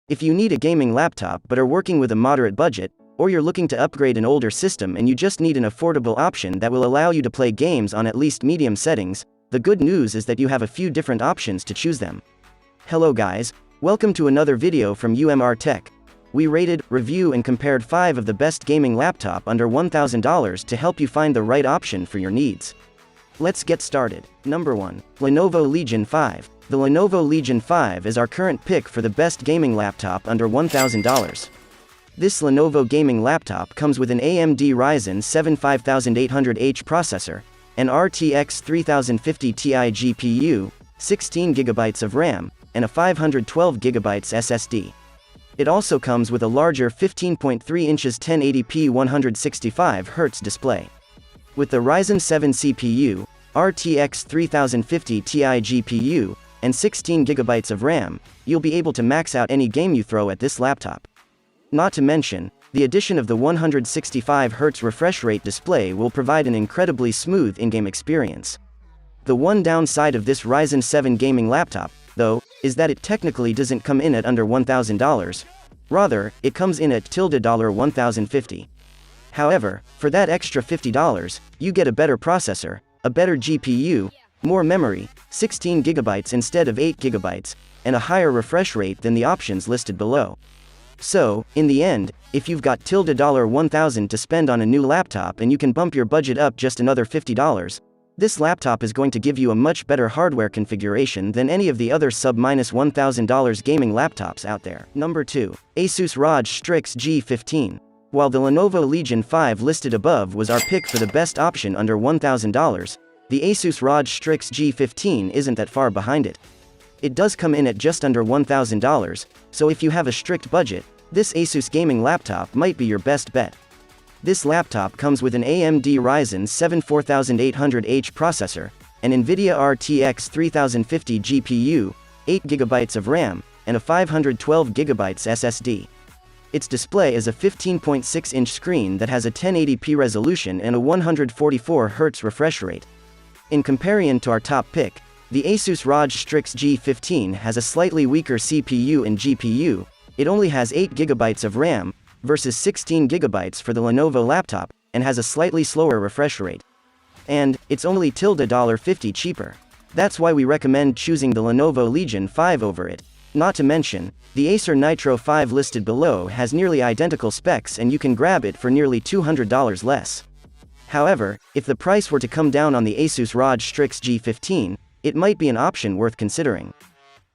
If you need a gaming laptop but are working with a moderate budget, or you're looking to upgrade an older system and you just need an affordable option that will allow you to play games on at least medium settings, the good news is that you have a few different options to choose them. Hello guys, welcome to another video from UMR Tech. We rated, reviewed and compared 5 of the best gaming laptop under $1,000 to help you find the right option for your needs. Let's get started. Number 1. Lenovo Legion 5. The Lenovo Legion 5 is our current pick for the best gaming laptop under $1,000. This Lenovo gaming laptop comes with an AMD Ryzen 7 5800H processor, an RTX 3050 Ti GPU, 16GB of RAM, and a 512GB SSD. It also comes with a larger 15.3 inches 1080p 165Hz display. With the Ryzen 7 CPU, RTX 3050 Ti GPU, and 16GB of RAM, you'll be able to max out any game you throw at this laptop. Not to mention, the addition of the 165Hz refresh rate display will provide an incredibly smooth in-game experience. The one downside of this Ryzen 7 gaming laptop, though, is that it technically doesn't come in at under $1,000. Rather, it comes in at $1,050. However, for that extra $50, you get a better processor, a better GPU, more memory, 16GB instead of 8GB, and a higher refresh rate than the options listed below. So, in the end, if you've got $1,000 to spend on a new laptop and you can bump your budget up just another $50, this laptop is going to give you a much better hardware configuration than any of the other sub-$1,000 gaming laptops out there. Number 2. Asus ROG Strix G15. While the Lenovo Legion 5 listed above was our pick for the best option under $1,000, the Asus ROG Strix G15 isn't that far behind it. It does come in at just under $1,000, so if you have a strict budget, this Asus gaming laptop might be your best bet. This laptop comes with an AMD Ryzen 7 4800H processor, an NVIDIA RTX 3050 GPU, 8GB of RAM, and a 512GB SSD. Its display is a 15.6-inch screen that has a 1080p resolution and a 144Hz refresh rate. In comparison to our top pick, the Asus ROG Strix G15 has a slightly weaker CPU and GPU. It only has 8GB of RAM, versus 16GB for the Lenovo laptop, and has a slightly slower refresh rate. And, it's only $50 cheaper. That's why we recommend choosing the Lenovo Legion 5 over it. Not to mention, the Acer Nitro 5 listed below has nearly identical specs and you can grab it for nearly $200 less. However, if the price were to come down on the Asus ROG Strix G15, it might be an option worth considering.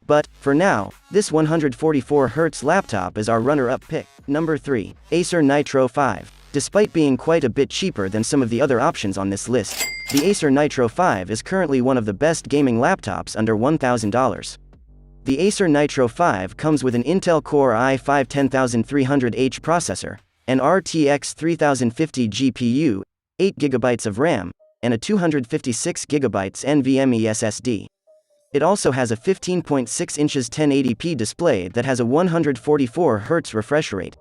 But, for now, this 144Hz laptop is our runner-up pick. Number 3. Acer Nitro 5. Despite being quite a bit cheaper than some of the other options on this list, the Acer Nitro 5 is currently one of the best gaming laptops under $1,000. The Acer Nitro 5 comes with an Intel Core i5 10300H processor, an RTX 3050 GPU, 8GB of RAM, and a 256GB NVMe SSD. It also has a 15.6 inches 1080p display that has a 144Hz refresh rate.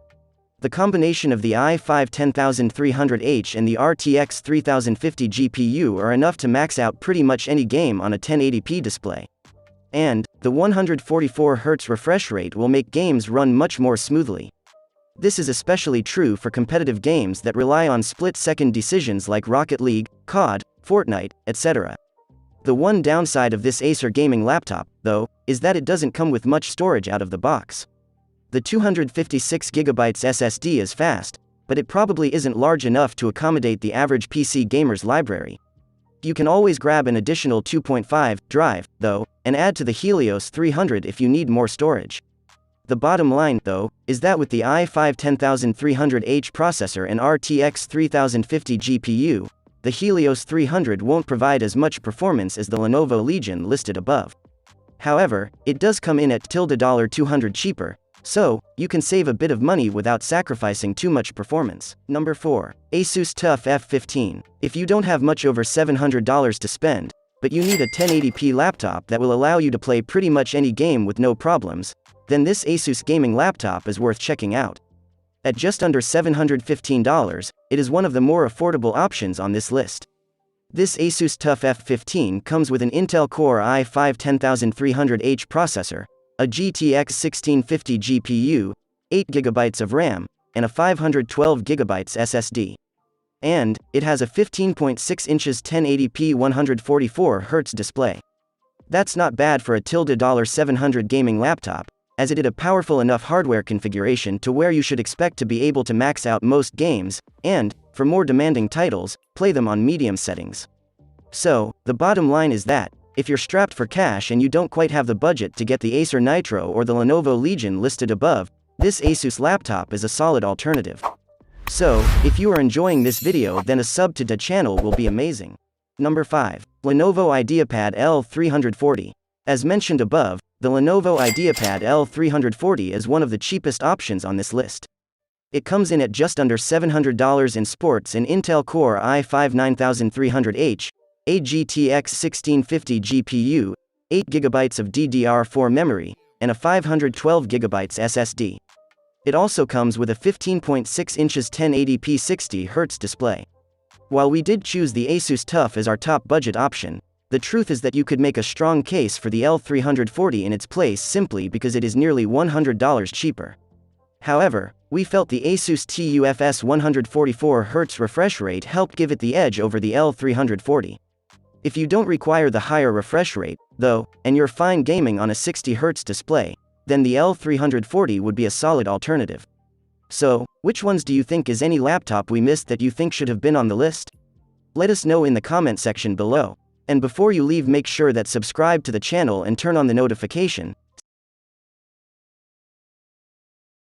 The combination of the i5 10300H and the RTX 3050 GPU are enough to max out pretty much any game on a 1080p display. And, the 144Hz refresh rate will make games run much more smoothly. This is especially true for competitive games that rely on split-second decisions like Rocket League, COD, Fortnite, etc. The one downside of this Acer gaming laptop, though, is that it doesn't come with much storage out of the box. The 256GB SSD is fast, but it probably isn't large enough to accommodate the average PC gamer's library. You can always grab an additional 2.5 drive, though, and add to the Helios 300 if you need more storage. The bottom line, though, is that with the i5 10300H processor and RTX 3050 GPU, the Helios 300 won't provide as much performance as the Lenovo Legion listed above. However, it does come in at $200 cheaper, so, you can save a bit of money without sacrificing too much performance. Number 4. Asus TUF F15. If you don't have much over $700 to spend, but you need a 1080p laptop that will allow you to play pretty much any game with no problems, then this Asus gaming laptop is worth checking out. At just under $715, it is one of the more affordable options on this list. This Asus TUF F15 comes with an Intel Core i5 10300H processor, a GTX 1650 GPU, 8GB of RAM, and a 512GB SSD. And it has a 15.6 inches 1080p 144Hz display. That's not bad for a $700 gaming laptop, as it had a powerful enough hardware configuration to where you should expect to be able to max out most games, and, for more demanding titles, play them on medium settings. So, the bottom line is that, if you're strapped for cash and you don't quite have the budget to get the Acer Nitro or the Lenovo Legion listed above, this Asus laptop is a solid alternative. So, if you are enjoying this video, then a sub to the channel will be amazing. Number 5. Lenovo IdeaPad L340. As mentioned above, the Lenovo IdeaPad L340 is one of the cheapest options on this list. It comes in at just under $700 in sports and Intel Core i5 9300H, a GTX 1650 GPU, 8GB of DDR4 memory, and a 512GB SSD. It also comes with a 15.6 inches 1080p 60Hz display. While we did choose the Asus TUF as our top budget option, the truth is that you could make a strong case for the L340 in its place simply because it is nearly $100 cheaper. However, we felt the Asus TUFS 144Hz refresh rate helped give it the edge over the L340. If you don't require the higher refresh rate, though, and you're fine gaming on a 60Hz display, then the L340 would be a solid alternative. So, which ones do you think is any laptop we missed that you think should have been on the list? Let us know in the comment section below. And before you leave, make sure that subscribe to the channel and turn on the notification,